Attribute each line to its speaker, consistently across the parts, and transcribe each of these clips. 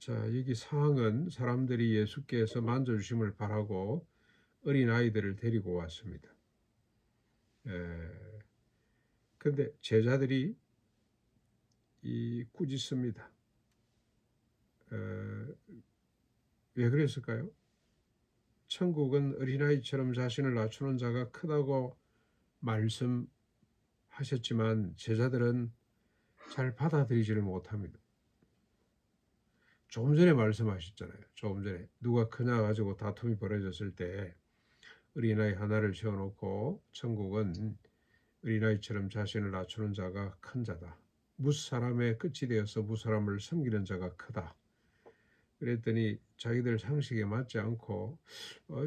Speaker 1: 자, 여기 상황은 사람들이 예수께서 만져주심을 바라고 어린아이들을 데리고 왔습니다. 근데 제자들이 꾸짖습니다. 왜 그랬을까요? 천국은 어린아이처럼 자신을 낮추는 자가 크다고 말씀하셨지만 제자들은 잘 받아들이지를 못합니다. 조금 전에 말씀하셨잖아요. 조금 전에 누가 크냐 가지고 다툼이 벌어졌을 때 어린아이 하나를 세워놓고 천국은 어린아이처럼 자신을 낮추는 자가 큰 자다. 무사람의 끝이 되어서 무사람을 섬기는 자가 크다. 그랬더니 자기들 상식에 맞지 않고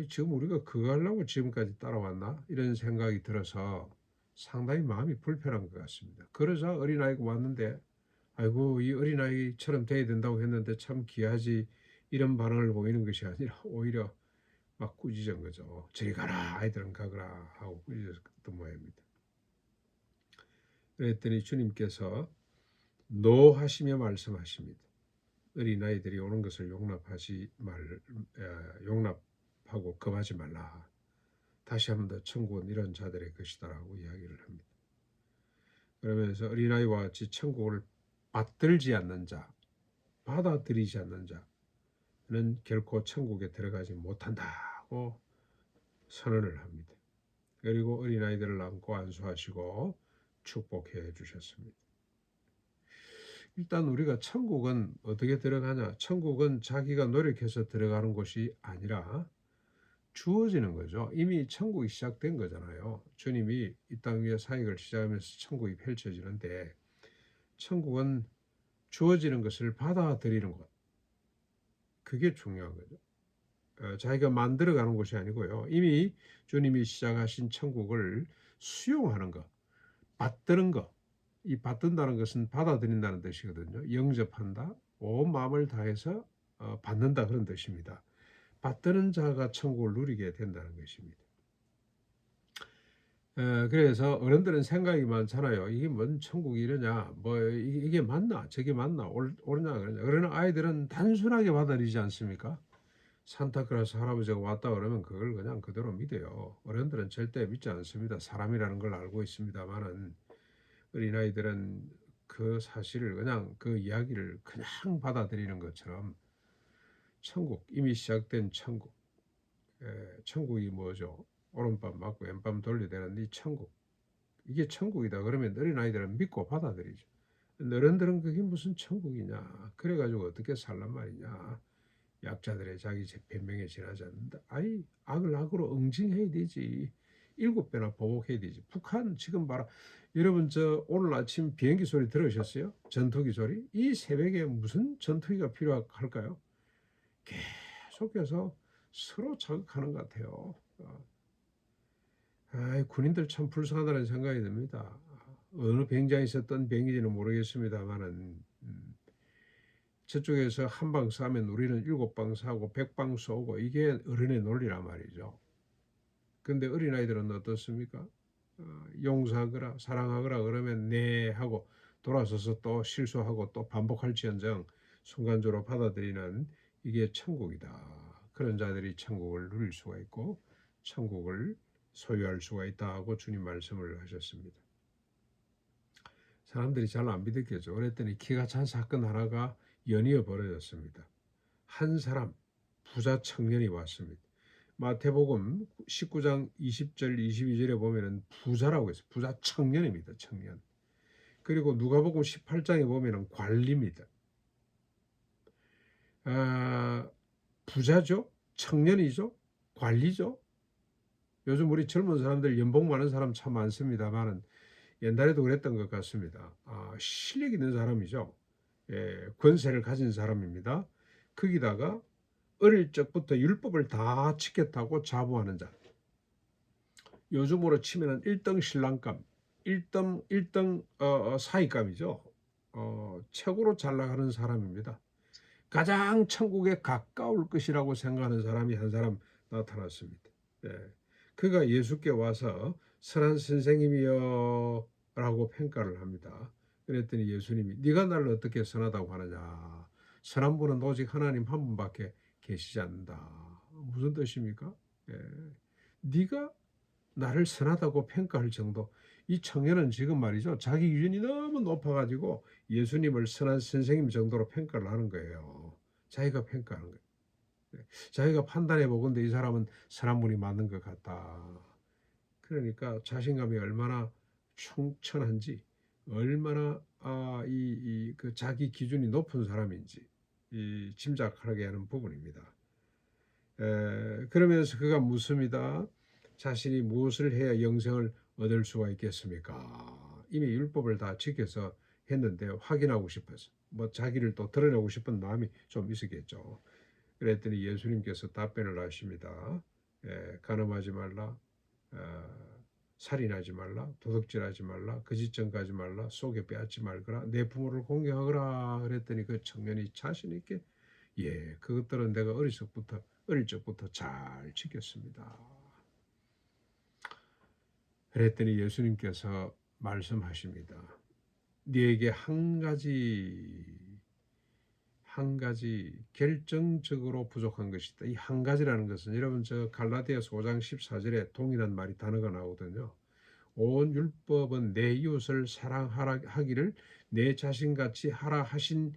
Speaker 1: 지금 우리가 그거 하려고 지금까지 따라왔나? 이런 생각이 들어서 상당히 마음이 불편한 것 같습니다. 그러자 어린아이가 왔는데 아이고 이 어린아이처럼 돼야 된다고 했는데 참 귀하지, 이런 반응을 보이는 것이 아니라 오히려 막 꾸짖은 거죠. 저리 가라, 아이들은 가거라 하고 꾸짖었던 모양입니다. 그랬더니 주님께서 노하시며 말씀하십니다. 어린아이들이 오는 것을 용납하고 금하지 말라. 다시 한 번 더 천국은 이런 자들의 것이다라고 이야기를 합니다. 그러면서 어린아이와 같이 천국을 받들지 않는 자, 받아들이지 않는 자는 결코 천국에 들어가지 못한다고 선언을 합니다. 그리고 어린아이들을 안고 안수하시고 축복해 주셨습니다. 일단 우리가 천국은 어떻게 들어가냐? 천국은 자기가 노력해서 들어가는 곳이 아니라 주어지는 거죠. 이미 천국이 시작된 거잖아요. 주님이 이 땅 위에 사역을 시작하면서 천국이 펼쳐지는데 천국은 주어지는 것을 받아들이는 것. 그게 중요한 거죠. 자기가 만들어가는 것이 아니고요. 이미 주님이 시작하신 천국을 수용하는 것, 받드는 것. 이 받든다는 것은 받아들인다는 뜻이거든요. 영접한다, 온 마음을 다해서 받는다, 그런 뜻입니다. 받드는 자가 천국을 누리게 된다는 것입니다. 그래서 어른들은 생각이 많잖아요. 이게 뭔 천국이 이러냐, 뭐 이게 맞나, 저게 맞나, 옳냐 그러냐. 그러나 아이들은 단순하게 받아들이지 않습니까? 산타클로스 할아버지가 왔다 그러면 그걸 그냥 그대로 믿어요. 어른들은 절대 믿지 않습니다. 사람이라는 걸 알고 있습니다만은 어린아이들은 그 사실을 그냥 그 이야기를 그냥 받아들이는 것처럼 천국, 이미 시작된 천국, 천국이 뭐죠? 오른밤 맞고 왼밤 돌려대는 이 천국, 이게 천국이다 그러면 어린아이들은 믿고 받아들이죠. 어른들은 그게 무슨 천국이냐, 그래가지고 어떻게 살란 말이냐, 약자들의 자기 변명에 지나지 않는다. 아이, 악을 악으로 응징해야 되지. 7배나 보복해야 되지. 북한 지금 봐라. 여러분 저 오늘 아침 비행기 소리 들으셨어요? 전투기 소리? 이 새벽에 무슨 전투기가 필요할까요? 계속해서 서로 자극하는 것 같아요. 군인들 참 불쌍하다는 생각이 듭니다. 어느 병장에 있었던 병인지는 모르겠습니다만은 저쪽에서 한 방 쏴면 우리는 7방 쏴고 100방 쏘고, 이게 어른의 논리란 말이죠. 근데 어린아이들은 어떻습니까? 용서하거라, 사랑하거라 그러면 네 하고 돌아서서 또 실수하고 또 반복할지언정 순간적으로 받아들이는, 이게 천국이다. 그런 자들이 천국을 누릴 수가 있고 천국을 소유할 수가 있다고 주님 말씀을 하셨습니다. 사람들이 잘 안 믿었겠죠. 그랬더니 기가 찬 사건 하나가 연이어 벌어졌습니다. 한 사람, 부자 청년이 왔습니다. 마태복음 19장 20절 22절에 보면은 부자라고 해서 부자 청년입니다. 청년. 그리고 누가복음 18장에 보면은 관리입니다. 부자죠, 청년이죠, 관리죠. 요즘 우리 젊은 사람들 연봉 많은 사람 참 많습니다만은 옛날에도 그랬던 것 같습니다. 실력 있는 사람이죠. 권세를 가진 사람입니다. 거기다가 어릴 적부터 율법을 다 지켰다고 자부하는 자. 요즘으로 치면은 1등 신랑감, 1등 사위감이죠. 최고로 잘 나가는 사람입니다. 가장 천국에 가까울 것이라고 생각하는 사람이 한 사람 나타났습니다. 네. 그가 예수께 와서 선한 선생님이여 라고 평가를 합니다. 그랬더니 예수님이 네가 나를 어떻게 선하다고 하느냐, 선한 분은 오직 하나님 한 분밖에 계시지 않는다. 무슨 뜻입니까? 예. 네가 나를 선하다고 평가할 정도. 이 청년은 지금 말이죠. 자기 기준이 너무 높아가지고 예수님을 선한 선생님 정도로 평가를 하는 거예요. 자기가 평가하는 거예요. 예. 자기가 판단해 보건대 이 사람은 선한 분이 맞는 것 같다. 그러니까 자신감이 얼마나 충천한지, 얼마나 그 자기 기준이 높은 사람인지 짐작하게 하는 부분입니다. 그러면서 그가 묻습니다. 자신이 무엇을 해야 영생을 얻을 수가 있겠습니까? 이미 율법을 다 지켜서 했는데 확인하고 싶어서 뭐 자기를 또 드러내고 싶은 마음이 좀 있었겠죠. 그랬더니 예수님께서 답변을 하십니다. 간음하지 말라, 어, 살인하지 말라, 도둑질하지 말라, 거짓증가하지 말라, 속에 빼앗지 말거라, 내 부모를 공경하거라. 그랬더니 그 청년이 자신 있게 그것들은 내가 어릴 적부터 잘 지켰습니다. 그랬더니 예수님께서 말씀하십니다. 네게 한 가지 결정적으로 부족한 것이다. 이 한 가지라는 것은 여러분 저 갈라디아서 5장 14절에 동일한 말이 단어가 나오거든요. 온 율법은 내 이웃을 사랑하라 하기를 내 자신같이 하라 하신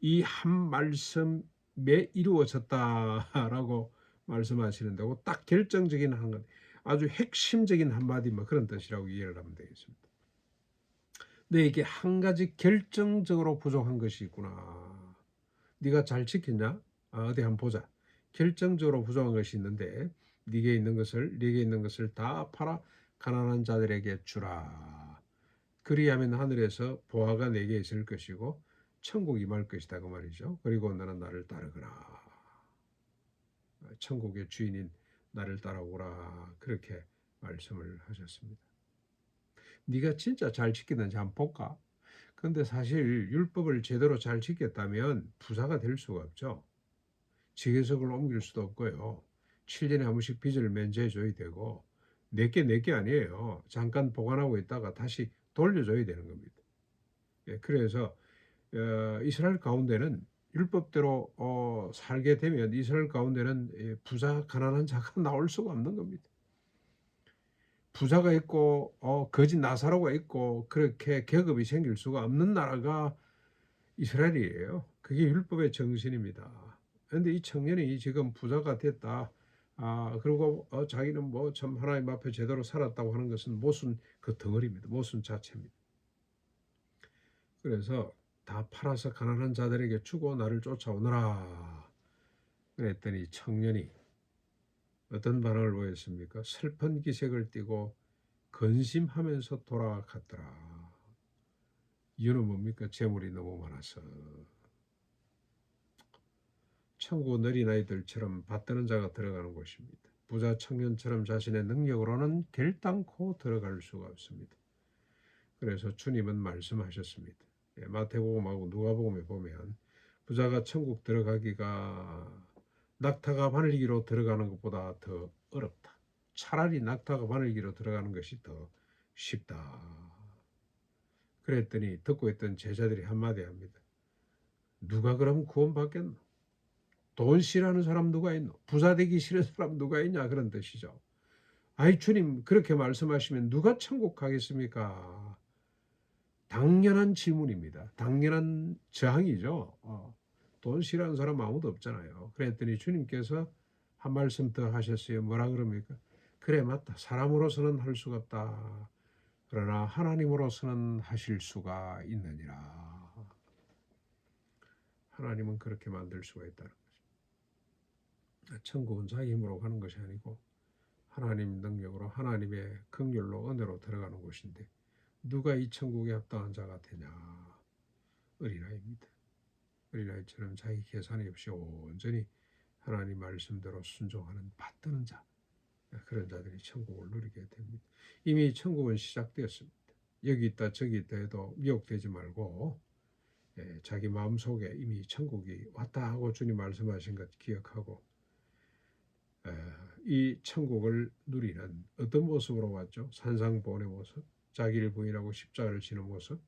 Speaker 1: 이 한 말씀에 이루어졌다라고 말씀하시는데 딱 결정적인 한 것, 아주 핵심적인 한마디 뭐 그런 뜻이라고 이해를 하면 되겠습니다. 너에게 한 가지 결정적으로 부족한 것이 있구나. 네가 잘 지켰냐? 어디 한번 보자. 결정적으로 부족한 것이 있는데 네게 있는 것을 다 팔아 가난한 자들에게 주라. 그리하면 하늘에서 보화가 내게 있을 것이고 천국이 임할 것이다 그 말이죠. 그리고 너는 나를 따르거라. 천국의 주인인 나를 따라오라. 그렇게 말씀을 하셨습니다. 네가 진짜 잘 지키는지 한번 볼까? 그런데 사실 율법을 제대로 잘 지켰다면 부자가 될 수가 없죠. 지계석을 옮길 수도 없고요. 7년에 한 번씩 빚을 면제해 줘야 되고 내게 아니에요. 잠깐 보관하고 있다가 다시 돌려줘야 되는 겁니다. 그래서 이스라엘 가운데는 율법대로 살게 되면 이스라엘 가운데는 부자 가난한 자가 나올 수가 없는 겁니다. 부자가 있고 거지 나사로가 있고 그렇게 계급이 생길 수가 없는 나라가 이스라엘이에요. 그게 율법의 정신입니다. 그런데 이 청년이 지금 부자가 됐다. 그리고 자기는 뭐 참 하나님 앞에 제대로 살았다고 하는 것은 모순 그 덩어리입니다. 모순 자체입니다. 그래서 다 팔아서 가난한 자들에게 주고 나를 쫓아오너라. 그랬더니 청년이 어떤 반응을 보였습니까? 슬픈 기색을 띠고 근심하면서 돌아갔더라. 이유는 뭡니까? 재물이 너무 많아서. 천국은 어린아이들처럼 받드는 자가 들어가는 곳입니다. 부자 청년처럼 자신의 능력으로는 결단코 들어갈 수가 없습니다. 그래서 주님은 말씀하셨습니다. 마태복음하고 누가복음에 보면 부자가 천국 들어가기가 낙타가 바늘기로 들어가는 것보다 더 어렵다. 차라리 낙타가 바늘기로 들어가는 것이 더 쉽다. 그랬더니 듣고 있던 제자들이 한마디 합니다. 누가 그럼 구원받겠노? 돈 싫어하는 사람 누가 있노? 부자 되기 싫은 사람 누가 있냐? 그런 뜻이죠. 아이 주님 그렇게 말씀하시면 누가 천국 가겠습니까? 당연한 질문입니다. 당연한 저항이죠. 돈 싫어하는 사람 아무도 없잖아요. 그랬더니 주님께서 한 말씀 더 하셨어요. 뭐라 그럽니까? 그래 맞다. 사람으로서는 할 수가 없다. 그러나 하나님으로서는 하실 수가 있느니라. 하나님은 그렇게 만들 수가 있다는 거죠. 천국은 자기 힘으로 가는 것이 아니고 하나님 능력으로 하나님의 긍휼로 은혜로 들어가는 곳인데 누가 이 천국에 합당한 자가 되냐? 어린아이입니다. 어린아이처럼 자기 계산이 없이 온전히 하나님 말씀대로 순종하는 받드는 자, 그런 자들이 천국을 누리게 됩니다. 이미 천국은 시작되었습니다. 여기 있다 저기 있다 해도 미혹되지 말고 자기 마음속에 이미 천국이 왔다 하고 주님 말씀하신 것 기억하고 이 천국을 누리는 어떤 모습으로 왔죠? 산상보훈의 모습, 자기를 부인하고 십자가를 지는 모습.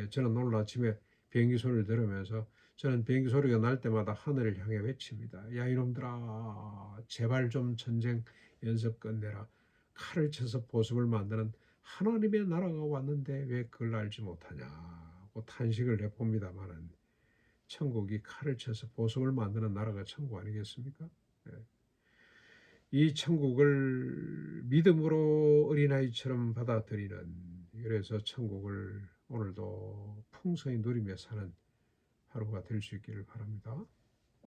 Speaker 1: 저는 오늘 아침에 비행기 소리를 들으면서 저는 비행기 소리가 날 때마다 하늘을 향해 외칩니다. 야 이놈들아 제발 좀 전쟁 연습 끝내라. 칼을 쳐서 보습을 만드는 하나님의 나라가 왔는데 왜 그걸 알지 못하냐고 탄식을 해봅니다마는 천국이 칼을 쳐서 보습을 만드는 나라가 천국 아니겠습니까? 예. 이 천국을 믿음으로 어린아이처럼 받아들이는 그래서 천국을 오늘도 풍성히 누리며 사는 하루가 될 수 있기를 바랍니다.